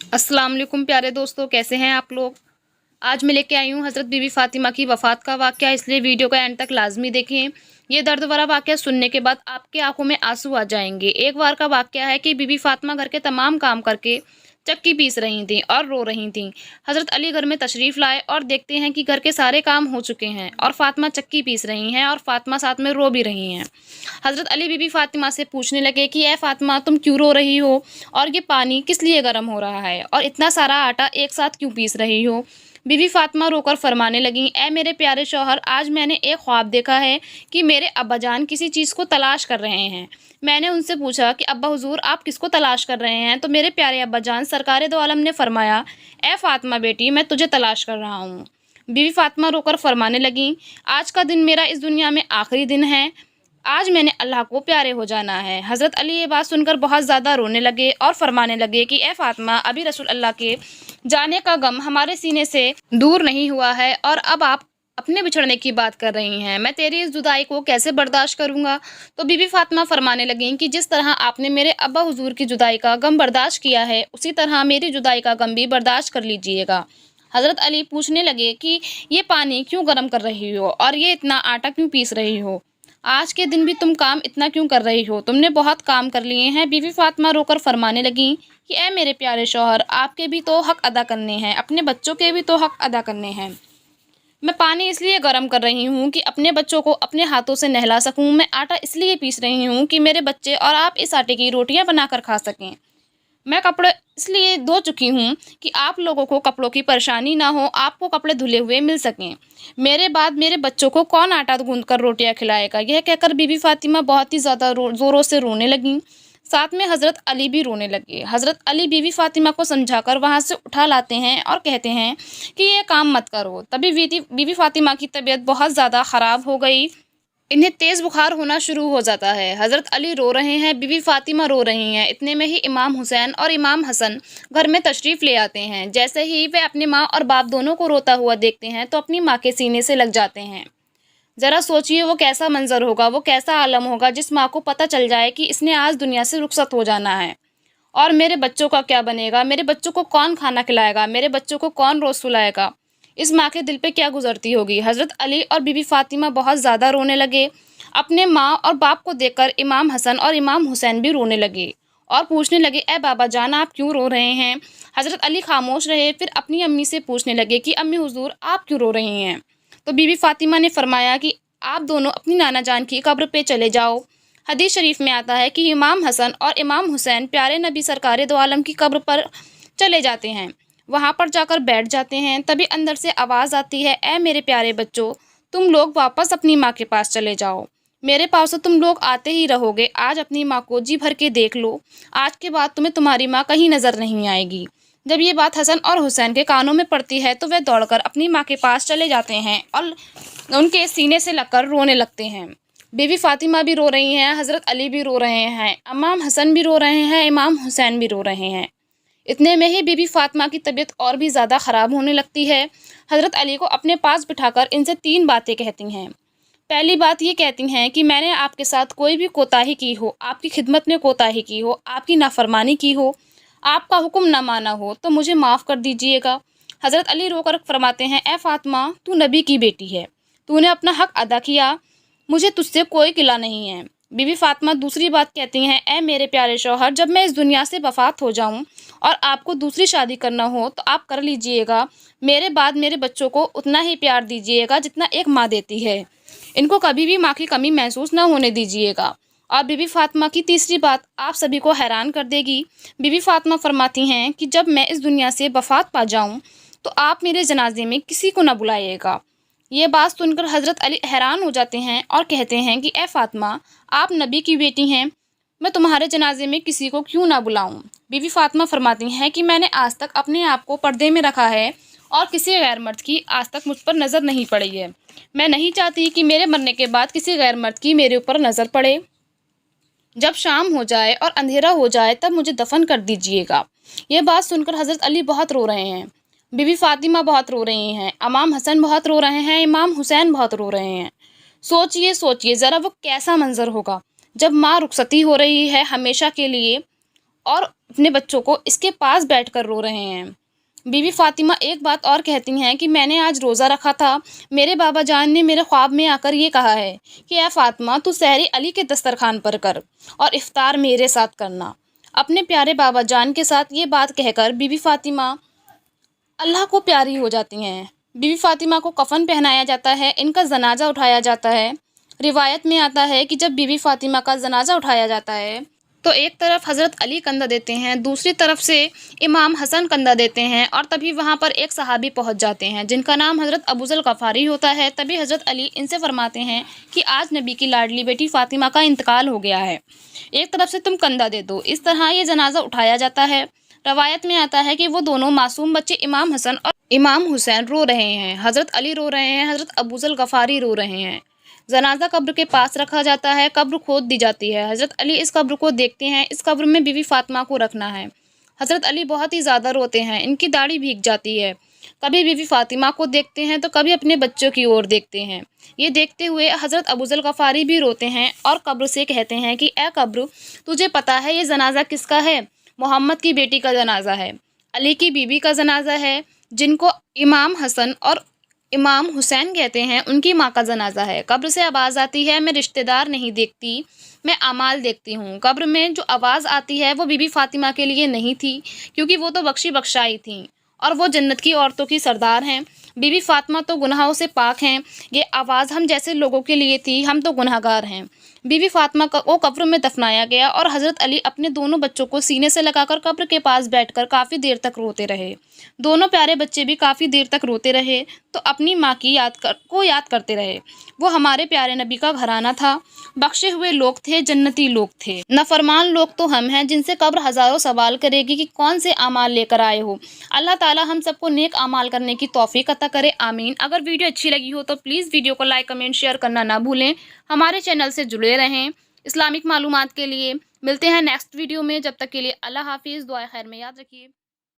अस्सलाम वालेकुम प्यारे दोस्तों, कैसे हैं आप लोग। आज मैं लेके आई हूँ हज़रत बीबी फ़ातिमा की वफ़ात का वाक़या, इसलिए वीडियो को एंड तक लाज़मी देखें। ये दर्द भरा वाक़या सुनने के बाद आपकी आंखों में आंसू आ जाएंगे। एक बार का वाक़या है कि बीबी फ़ातिमा घर के तमाम काम करके चक्की पीस रही थीं और रो रही थीं। हज़रत अली घर में तशरीफ़ लाए और देखते हैं कि घर के सारे काम हो चुके हैं और फ़ातिमा चक्की पीस रही हैं और फ़ातिमा साथ में रो भी रही हैं। हज़रत अली बीबी फ़ातिमा से पूछने लगे कि ए फ़ातिमा, तुम क्यों रो रही हो और ये पानी किस लिए गर्म हो रहा है और इतना सारा आटा एक साथ क्यों पीस रही हो। बीबी फ़ातिमा रोकर फरमाने लगीं, ए मेरे प्यारे शौहर, आज मैंने एक ख्वाब देखा है कि मेरे अब्बाजान किसी चीज़ को तलाश कर रहे हैं। मैंने उनसे पूछा कि अब्बा हुज़ूर, आप किसको तलाश कर रहे हैं। तो मेरे प्यारे अब्बाजान सरकारे दो आलम ने फरमाया, ए फ़ातिमा बेटी, मैं तुझे तलाश कर रहा हूँ। बीबी फ़ातिमा रोकर फरमाने लगीं, आज का दिन मेरा इस दुनिया में आखिरी दिन है। आज मैंने अल्लाह को प्यारे हो जाना है। हज़रत अली ये बात सुनकर बहुत ज़्यादा रोने लगे और फरमाने लगे कि ए फ़ातिमा, अभी रसूल अल्लाह के जाने का गम हमारे सीने से दूर नहीं हुआ है और अब आप अपने बिछड़ने की बात कर रही हैं। मैं तेरी इस जुदाई को कैसे बर्दाश्त करूँगा। तो बीबी फ़ातिमा फरमाने लगीं कि जिस तरह आपने मेरे अब्बा हुज़ूर की जुदाई का गम बर्दाश्त किया है, उसी तरह मेरी जुदाई का गम भी बर्दाश्त कर लीजिएगा। हज़रत अली पूछने लगे कि ये पानी क्यों गर्म कर रही हो और ये इतना आटा क्यों पीस रही हो। आज के दिन भी तुम काम इतना क्यों कर रही हो, तुमने बहुत काम कर लिए हैं। बीवी फ़ातिमा रोकर फरमाने लगीं कि ए मेरे प्यारे शौहर, आपके भी तो हक़ अदा करने हैं, अपने बच्चों के भी तो हक़ अदा करने हैं। मैं पानी इसलिए गर्म कर रही हूँ कि अपने बच्चों को अपने हाथों से नहला सकूँ। मैं आटा इसलिए पीस रही हूँ कि मेरे बच्चे और आप इस आटे की रोटियाँ बनाकर खा सकें। मैं कपड़े इसलिए धो चुकी हूँ कि आप लोगों को कपड़ों की परेशानी ना हो, आपको कपड़े धुले हुए मिल सकें। मेरे बाद मेरे बच्चों को कौन आटा गूँध कर रोटियाँ खिलाएगा। यह कहकर बीबी फ़ातिमा बहुत ही ज़्यादा ज़ोरों से रोने लगीं। साथ में हज़रत अली भी रोने लगे। हज़रत अली बीबी फ़ातिमा को समझाकर वहाँ से उठा लाते हैं और कहते हैं कि ये काम मत करो। तभी बीबी फ़ातिमा की तबीयत बहुत ज़्यादा ख़राब हो गई। इन्हें तेज़ बुखार होना शुरू हो जाता है। हज़रत अली रो रहे हैं, बीबी फ़ातिमा रो रही हैं। इतने में ही इमाम हुसैन और इमाम हसन घर में तशरीफ़ ले आते हैं। जैसे ही वे अपनी माँ और बाप दोनों को रोता हुआ देखते हैं तो अपनी माँ के सीने से लग जाते हैं। ज़रा सोचिए वो कैसा मंज़र होगा, वो कैसा आलम होगा जिस माँ को पता चल जाए कि इसने आज दुनिया से रुखसत हो जाना है। और मेरे बच्चों का क्या बनेगा, मेरे बच्चों को कौन खाना खिलाएगा, मेरे बच्चों को कौन रोज़ सुलाएगा। इस माँ के दिल पे क्या गुजरती होगी। हज़रत अली और बीबी फ़ातिमा बहुत ज़्यादा रोने लगे। अपने माँ और बाप को देखकर इमाम हसन और इमाम हुसैन भी रोने लगे और पूछने लगे, ए बाबा जान, आप क्यों रो रहे हैं। हज़रत अली खामोश रहे, फिर अपनी अम्मी से पूछने लगे कि अम्मी हुजूर, आप क्यों रो रही हैं। तो बीबी फ़ातिमा ने फरमाया कि आप दोनों अपनी नाना जान की कब्र पे चले जाओ। हदीस शरीफ में आता है कि इमाम हसन और इमाम हुसैन प्यारे नबी सरकारे दो आलम की कब्र पर चले जाते हैं। वहाँ पर जाकर बैठ जाते हैं। तभी अंदर से आवाज़ आती है, ए मेरे प्यारे बच्चों, तुम लोग वापस अपनी माँ के पास चले जाओ। मेरे पास तो तुम लोग आते ही रहोगे। आज अपनी माँ को जी भर के देख लो। आज के बाद तुम्हें तुम्हारी माँ कहीं नज़र नहीं आएगी। जब ये बात हसन और हुसैन के कानों में पड़ती है तो वे दौड़कर अपनी माँ के पास चले जाते हैं और उनके सीने से लगकर रोने लगते हैं। बीवी फ़ातिमा भी रो रही हैं, हज़रत अली भी रो रहे हैं, इमाम हसन भी रो रहे हैं, इमाम हुसैन भी रो रहे हैं। इतने में ही बीबी फ़ातिमा की तबीयत और भी ज़्यादा ख़राब होने लगती है। हज़रत अली को अपने पास बिठाकर इनसे 3 बातें कहती हैं। पहली बात ये कहती हैं कि मैंने आपके साथ कोई भी कोताही की हो, आपकी खिदमत में कोताही की हो, आपकी नाफरमानी की हो, आपका हुक्म ना माना हो, तो मुझे माफ़ कर दीजिएगा। हज़रत अली रोकर फरमाते हैं, ए फ़ातिमा, तू नबी की बेटी है, तूने अपना हक़ अदा किया, मुझे तुझसे कोई गिला नहीं है। बीबी फ़ातिमा दूसरी बात कहती हैं, ए मेरे प्यारे शौहर, जब मैं इस दुनिया से वफ़ात हो जाऊँ और आपको दूसरी शादी करना हो तो आप कर लीजिएगा। मेरे बाद मेरे बच्चों को उतना ही प्यार दीजिएगा जितना एक माँ देती है। इनको कभी भी माँ की कमी महसूस ना होने दीजिएगा। और बीबी फ़ातिमा की तीसरी बात आप सभी को हैरान कर देगी। बीबी फ़ातिमा फरमाती हैं कि जब मैं इस दुनिया से वफ़ात पा जाऊँ तो आप मेरे जनाजे में किसी को ना बुलाइएगा। ये बात सुनकर हज़रत अली हैरान हो जाते हैं और कहते हैं कि ए फ़ातिमा, आप नबी की बेटी हैं, मैं तुम्हारे जनाजे में किसी को क्यों ना बुलाऊं। बीबी फ़ातिमा फरमाती हैं कि मैंने आज तक अपने आप को पर्दे में रखा है और किसी गैर मर्द की आज तक मुझ पर नज़र नहीं पड़ी है। मैं नहीं चाहती कि मेरे मरने के बाद किसी गैर मर्द की मेरे ऊपर नज़र पड़े। जब शाम हो जाए और अंधेरा हो जाए तब मुझे दफन कर दीजिएगा। ये बात सुनकर हज़रत अली बहुत रो रहे हैं, बीबी फ़ातिमा बहुत रो रही हैं, इमाम हसन बहुत रो रहे हैं, इमाम हुसैन बहुत रो रहे हैं। सोचिए सोचिए ज़रा वो कैसा मंज़र होगा जब माँ रुखसती हो रही है हमेशा के लिए और अपने बच्चों को इसके पास बैठकर रो रहे हैं। बीवी फातिमा एक बात और कहती हैं कि मैंने आज रोज़ा रखा था। मेरे बाबा जान ने मेरे ख्वाब में आकर ये कहा है कि ए फातिमा, तू सहरी अली के दस्तरखान पर कर और इफ्तार मेरे साथ करना। अपने प्यारे बाबा जान के साथ ये बात कहकर बीवी फातिमा अल्लाह को प्यारी हो जाती हैं। बीवी फातिमा को कफन पहनाया जाता है, इनका जनाजा उठाया जाता है। रिवायत में आता है कि जब बीवी फातिमा का जनाजा उठाया जाता है तो एक तरफ हज़रत अली कंधा देते हैं, दूसरी तरफ से इमाम हसन कंधा देते हैं, और तभी वहाँ पर एक सहाबी पहुँच जाते हैं जिनका नाम हज़रत अबूज़र गफ़ारी होता है। तभी हज़रत अली इनसे फरमाते हैं कि आज नबी की लाडली बेटी फ़ातिमा का इंतकाल हो गया है, एक तरफ से तुम कंधा दे दो। इस तरह ये जनाजा उठाया जाता है। रवायत में आता है कि वो दोनों मासूम बच्चे इमाम हसन और इमाम हुसैन रो रहे हैं, हज़रत अली रो रहे हैं, हज़रत अबूज़र गफ़ारी रो रहे हैं। जनाजा कब्र के पास रखा जाता है, कब्र खोद दी जाती है। हज़रत अली इस कब्र को देखते हैं, इस कब्र में बीवी फातिमा को रखना है। हज़रत अली बहुत ही ज़्यादा रोते हैं, इनकी दाढ़ी भीग जाती है। कभी बीवी फातिमा को देखते हैं तो कभी अपने बच्चों की ओर देखते हैं। ये देखते हुए हज़रत अबूज़र गफ़ारी भी रोते हैं और कब्र से कहते हैं कि ए कब्र, तुझे पता है ये जनाजा किसका है? मोहम्मद की बेटी का जनाजा है, अली की बीवी का जनाजा है, जिनको इमाम हसन और इमाम हुसैन कहते हैं, उनकी माँ का जनाजा है। कब्र से आवाज़ आती है, मैं रिश्तेदार नहीं देखती, मैं अमाल देखती हूँ। कब्र में जो आवाज़ आती है वो बीबी फातिमा के लिए नहीं थी, क्योंकि वो तो बख्शी बख्शाई थी और वो जन्नत की औरतों की सरदार हैं। बीबी फातिमा तो गुनाहों से पाक हैं। ये आवाज़ हम जैसे लोगों के लिए थी, हम तो गुनहगार हैं। बीबी फातिमा को कब्र में दफनाया गया और हज़रत अली अपने दोनों बच्चों को सीने से लगाकर कब्र के पास बैठकर काफ़ी देर तक रोते रहे। दोनों प्यारे बच्चे भी काफ़ी देर तक रोते रहे तो अपनी माँ की याद करते रहे। वो हमारे प्यारे नबी का घराना था, बख्शे हुए लोग थे, जन्नती लोग थे। नाफरमान लोग तो हम हैं जिनसे कब्र हज़ारों सवाल करेगी कि कौन से अमाल लेकर आए हो। अल्लाह ताला हम सबको नेक अमाल करने की तौफीक अता करे, आमीन। अगर वीडियो अच्छी लगी हो तो प्लीज़ वीडियो को लाइक, कमेंट, शेयर करना ना भूलें। हमारे चैनल से जुड़े रहें इस्लामिक मालूमात के लिए। मिलते हैं नेक्स्ट वीडियो में, जब तक के लिए अल्लाह हाफिज़। दुआ खैर में याद रखिए।